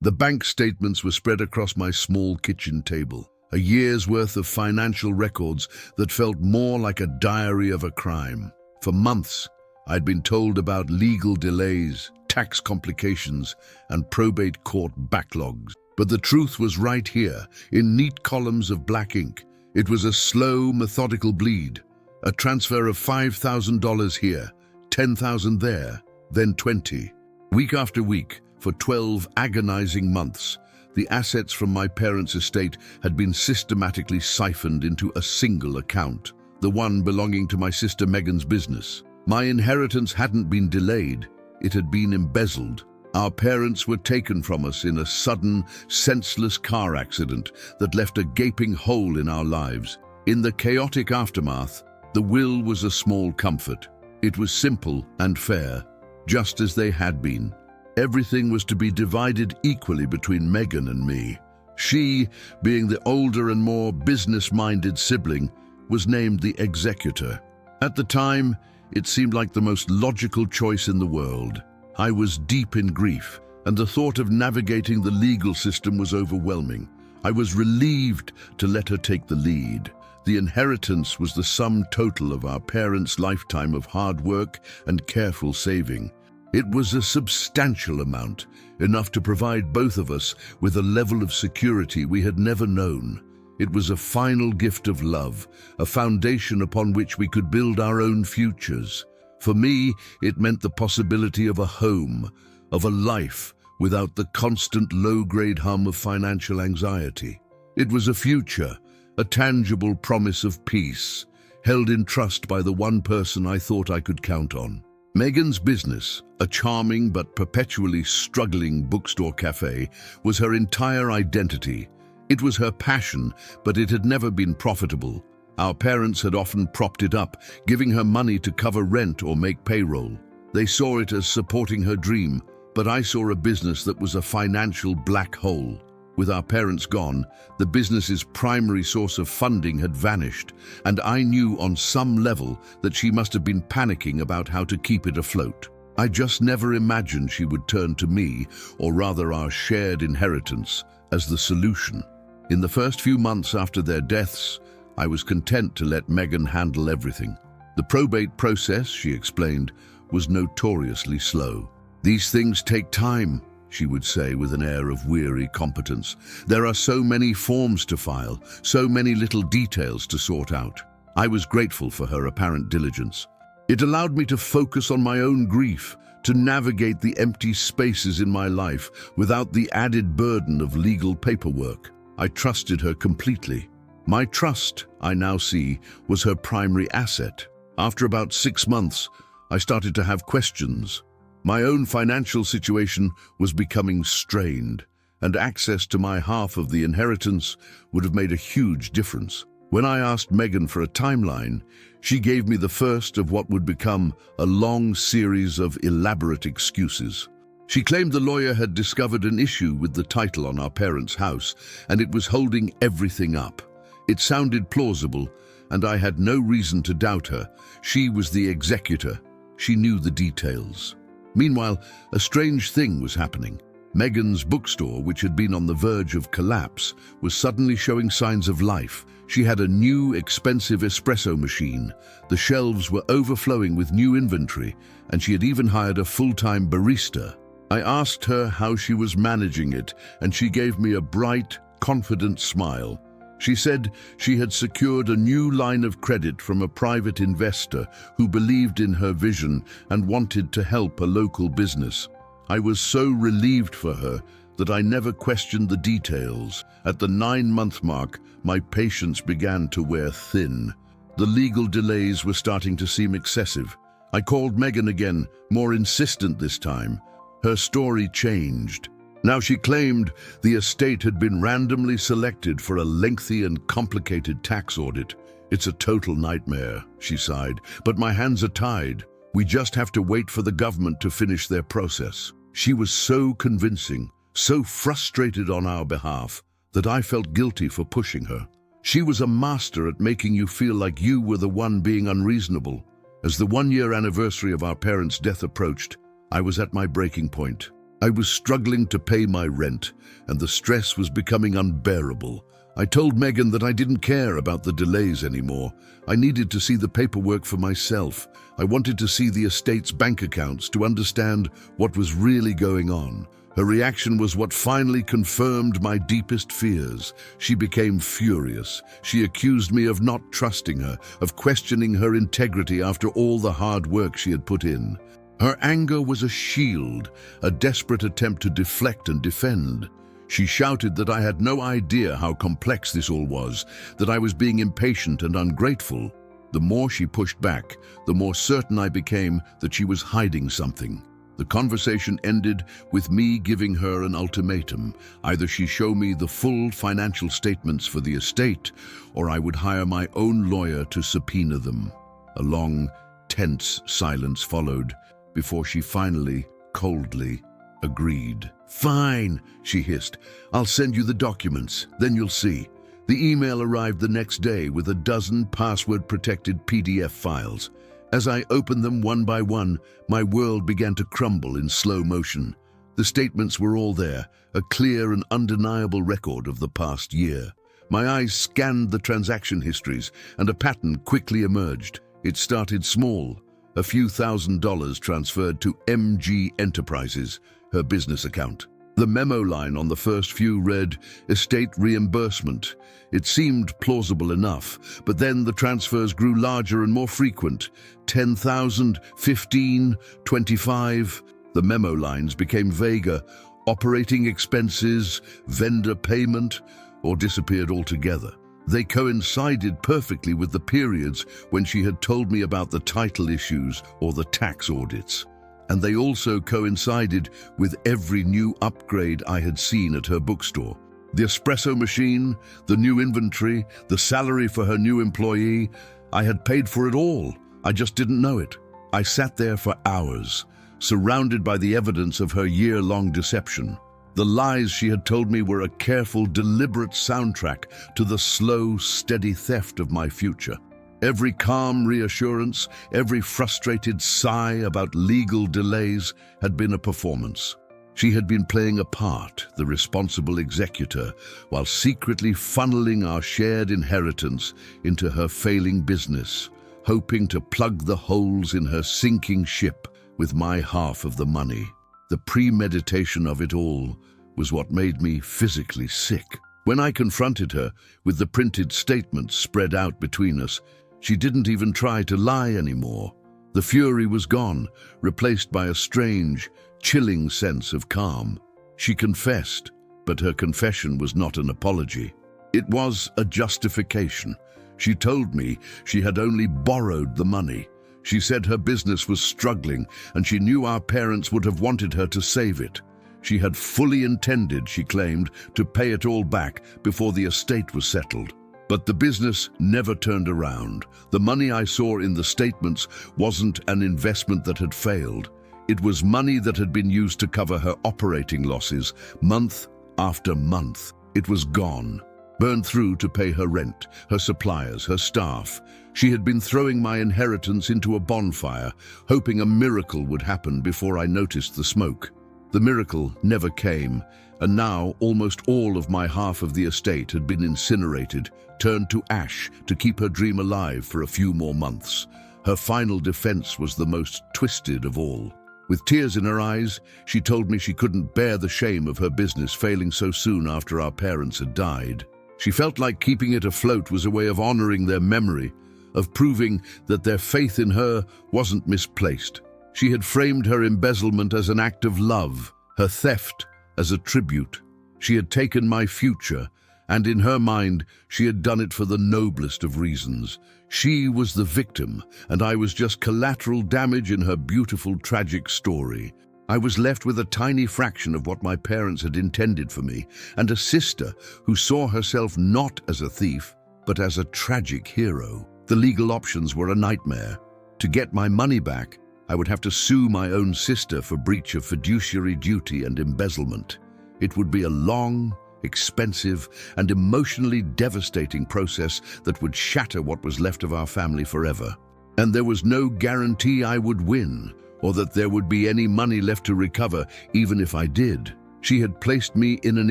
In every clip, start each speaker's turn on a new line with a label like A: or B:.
A: The bank statements were spread across my small kitchen table, a year's worth of financial records that felt more like a diary of a crime. For months, I'd been told about legal delays, tax complications, and probate court backlogs. But the truth was right here, in neat columns of black ink. It was a slow, methodical bleed. A transfer of $5,000 here, $10,000 there, then 20. Week after week, for 12 agonizing months, the assets from my parents' estate had been systematically siphoned into a single account, the one belonging to my sister Megan's business. My inheritance hadn't been delayed, it had been embezzled. Our parents were taken from us in a sudden, senseless car accident that left a gaping hole in our lives. In the chaotic aftermath, the will was a small comfort. It was simple and fair, just as they had been. Everything was to be divided equally between Megan and me. She, being the older and more business-minded sibling, was named the executor. At the time, it seemed like the most logical choice in the world. I was deep in grief, and the thought of navigating the legal system was overwhelming. I was relieved to let her take the lead. The inheritance was the sum total of our parents' lifetime of hard work and careful saving. It was a substantial amount, enough to provide both of us with a level of security we had never known. It was a final gift of love, a foundation upon which we could build our own futures. For me, it meant the possibility of a home, of a life without the constant low-grade hum of financial anxiety. It was a future, a tangible promise of peace, held in trust by the one person I thought I could count on. Megan's business, a charming but perpetually struggling bookstore cafe, was her entire identity. It was her passion, but it had never been profitable. Our parents had often propped it up, giving her money to cover rent or make payroll. They saw it as supporting her dream, but I saw a business that was a financial black hole. With our parents gone, the business's primary source of funding had vanished, and I knew on some level that she must have been panicking about how to keep it afloat. I just never imagined she would turn to me, or rather our shared inheritance, as the solution. In the first few months after their deaths, I was content to let Megan handle everything. The probate process, she explained, was notoriously slow. "These things take time," she would say with an air of weary competence. "There are so many forms to file, so many little details to sort out." I was grateful for her apparent diligence. It allowed me to focus on my own grief, to navigate the empty spaces in my life without the added burden of legal paperwork. I trusted her completely. My trust, I now see, was her primary asset. After about 6 months, I started to have questions. My own financial situation was becoming strained, and access to my half of the inheritance would have made a huge difference. When I asked Megan for a timeline, she gave me the first of what would become a long series of elaborate excuses. She claimed the lawyer had discovered an issue with the title on our parents' house, and it was holding everything up. It sounded plausible, and I had no reason to doubt her. She was the executor. She knew the details. Meanwhile, a strange thing was happening. Megan's bookstore, which had been on the verge of collapse, was suddenly showing signs of life. She had a new, expensive espresso machine. The shelves were overflowing with new inventory, and she had even hired a full-time barista. I asked her how she was managing it, and she gave me a bright, confident smile. She said she had secured a new line of credit from a private investor who believed in her vision and wanted to help a local business. I was so relieved for her that I never questioned the details. At the 9-month mark, my patience began to wear thin. The legal delays were starting to seem excessive. I called Megan again, more insistent this time. Her story changed. Now she claimed the estate had been randomly selected for a lengthy and complicated tax audit. "It's a total nightmare," she sighed, "but my hands are tied. We just have to wait for the government to finish their process." She was so convincing, so frustrated on our behalf, that I felt guilty for pushing her. She was a master at making you feel like you were the one being unreasonable. As the 1-year anniversary of our parents' death approached, I was at my breaking point. I was struggling to pay my rent, and the stress was becoming unbearable. I told Megan that I didn't care about the delays anymore. I needed to see the paperwork for myself. I wanted to see the estate's bank accounts to understand what was really going on. Her reaction was what finally confirmed my deepest fears. She became furious. She accused me of not trusting her, of questioning her integrity after all the hard work she had put in. Her anger was a shield, a desperate attempt to deflect and defend. She shouted that I had no idea how complex this all was, that I was being impatient and ungrateful. The more she pushed back, the more certain I became that she was hiding something. The conversation ended with me giving her an ultimatum. Either she show me the full financial statements for the estate, or I would hire my own lawyer to subpoena them. A long, tense silence followed before she finally, coldly, agreed. "Fine," she hissed. "I'll send you the documents, then you'll see." The email arrived the next day with a dozen password-protected PDF files. As I opened them one by one, my world began to crumble in slow motion. The statements were all there, a clear and undeniable record of the past year. My eyes scanned the transaction histories, and a pattern quickly emerged. It started small, a few $1,000s transferred to MG Enterprises, her business account. The memo line on the first few read, "Estate reimbursement." It seemed plausible enough, but then the transfers grew larger and more frequent. 10,000, 15, 25. The memo lines became vaguer. Operating expenses, vendor payment, or disappeared altogether. They coincided perfectly with the periods when she had told me about the title issues or the tax audits. And they also coincided with every new upgrade I had seen at her bookstore. The espresso machine, the new inventory, the salary for her new employee. I had paid for it all. I just didn't know it. I sat there for hours, surrounded by the evidence of her year-long deception. The lies she had told me were a careful, deliberate soundtrack to the slow, steady theft of my future. Every calm reassurance, every frustrated sigh about legal delays had been a performance. She had been playing a part, the responsible executor, while secretly funneling our shared inheritance into her failing business, hoping to plug the holes in her sinking ship with my half of the money. The premeditation of it all was what made me physically sick. When I confronted her with the printed statements spread out between us, she didn't even try to lie anymore. The fury was gone, replaced by a strange, chilling sense of calm. She confessed, but her confession was not an apology. It was a justification. She told me she had only borrowed the money. She said her business was struggling, and she knew our parents would have wanted her to save it. She had fully intended, she claimed, to pay it all back before the estate was settled. But the business never turned around. The money I saw in the statements wasn't an investment that had failed. It was money that had been used to cover her operating losses, month after month. It was gone, burned through to pay her rent, her suppliers, her staff. She had been throwing my inheritance into a bonfire, hoping a miracle would happen before I noticed the smoke. The miracle never came, and now almost all of my half of the estate had been incinerated, turned to ash to keep her dream alive for a few more months. Her final defense was the most twisted of all. With tears in her eyes, she told me she couldn't bear the shame of her business failing so soon after our parents had died. She felt like keeping it afloat was a way of honoring their memory, of proving that their faith in her wasn't misplaced. She had framed her embezzlement as an act of love, her theft as a tribute. She had taken my future, and in her mind, she had done it for the noblest of reasons. She was the victim, and I was just collateral damage in her beautiful, tragic story. I was left with a tiny fraction of what my parents had intended for me, and a sister who saw herself not as a thief, but as a tragic hero. The legal options were a nightmare. To get my money back, I would have to sue my own sister for breach of fiduciary duty and embezzlement. It would be a long, expensive, and emotionally devastating process that would shatter what was left of our family forever. And there was no guarantee I would win. or that there would be any money left to recover even if I did. She had placed me in an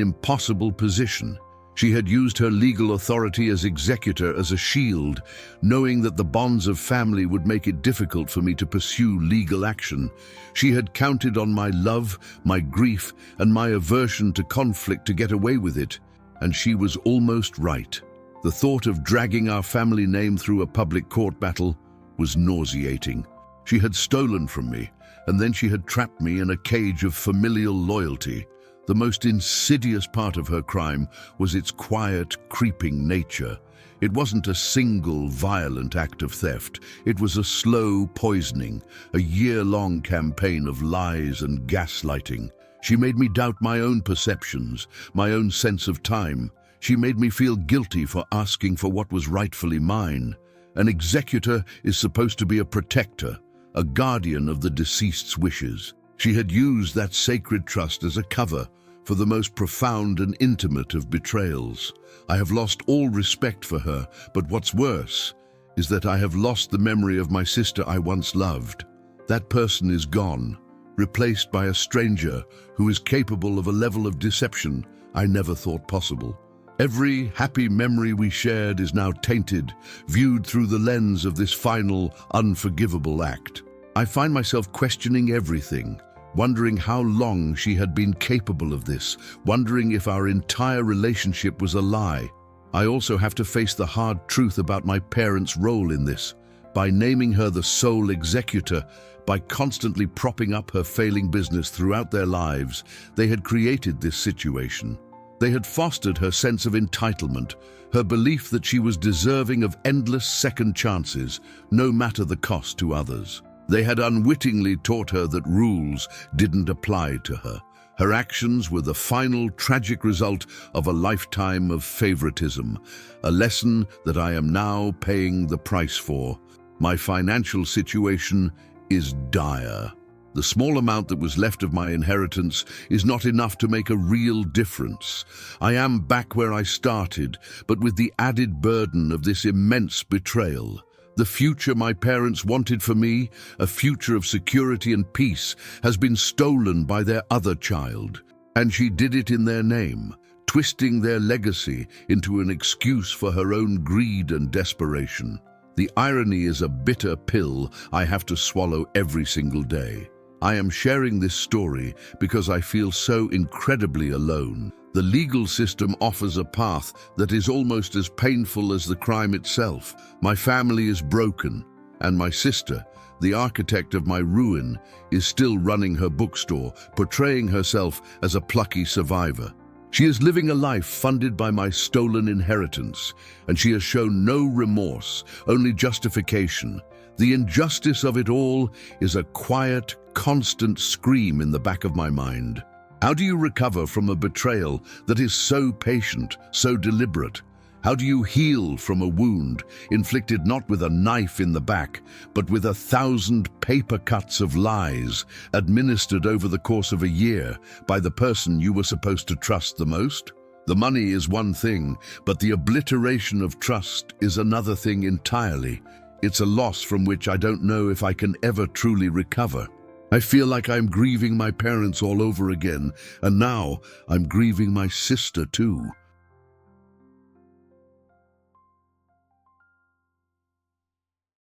A: impossible position. She had used her legal authority as executor as a shield, knowing that the bonds of family would make it difficult for me to pursue legal action. She had counted on my love, my grief, and my aversion to conflict to get away with it, and she was almost right. The thought of dragging our family name through a public court battle was nauseating. She had stolen from me, and then she had trapped me in a cage of familial loyalty. The most insidious part of her crime was its quiet, creeping nature. It wasn't a single, violent act of theft. It was a slow poisoning, a year-long campaign of lies and gaslighting. She made me doubt my own perceptions, my own sense of time. She made me feel guilty for asking for what was rightfully mine. An executor is supposed to be a protector, a guardian of the deceased's wishes. She had used that sacred trust as a cover for the most profound and intimate of betrayals. I have lost all respect for her, but what's worse is that I have lost the memory of my sister I once loved. That person is gone, replaced by a stranger who is capable of a level of deception I never thought possible. Every happy memory we shared is now tainted, viewed through the lens of this final, unforgivable act. I find myself questioning everything, wondering how long she had been capable of this, wondering if our entire relationship was a lie. I also have to face the hard truth about my parents' role in this. By naming her the sole executor, by constantly propping up her failing business throughout their lives, they had created this situation. They had fostered her sense of entitlement, her belief that she was deserving of endless second chances, no matter the cost to others. They had unwittingly taught her that rules didn't apply to her. Her actions were the final tragic result of a lifetime of favoritism, a lesson that I am now paying the price for. My financial situation is dire. The small amount that was left of my inheritance is not enough to make a real difference. I am back where I started, but with the added burden of this immense betrayal. The future my parents wanted for me, a future of security and peace, has been stolen by their other child. And she did it in their name, twisting their legacy into an excuse for her own greed and desperation. The irony is a bitter pill I have to swallow every single day. I am sharing this story because I feel so incredibly alone. The legal system offers a path that is almost as painful as the crime itself. My family is broken, and my sister, the architect of my ruin, is still running her bookstore, portraying herself as a plucky survivor. She is living a life funded by my stolen inheritance, and she has shown no remorse, only justification. The injustice of it all is a quiet, constant scream in the back of my mind. How do you recover from a betrayal that is so patient, so deliberate? How do you heal from a wound inflicted not with a knife in the back, but with 1,000 paper cuts of lies administered over the course of a year by the person you were supposed to trust the most? The money is one thing, but the obliteration of trust is another thing entirely. It's a loss from which I don't know if I can ever truly recover. I feel like I'm grieving my parents all over again, and now I'm grieving my sister too.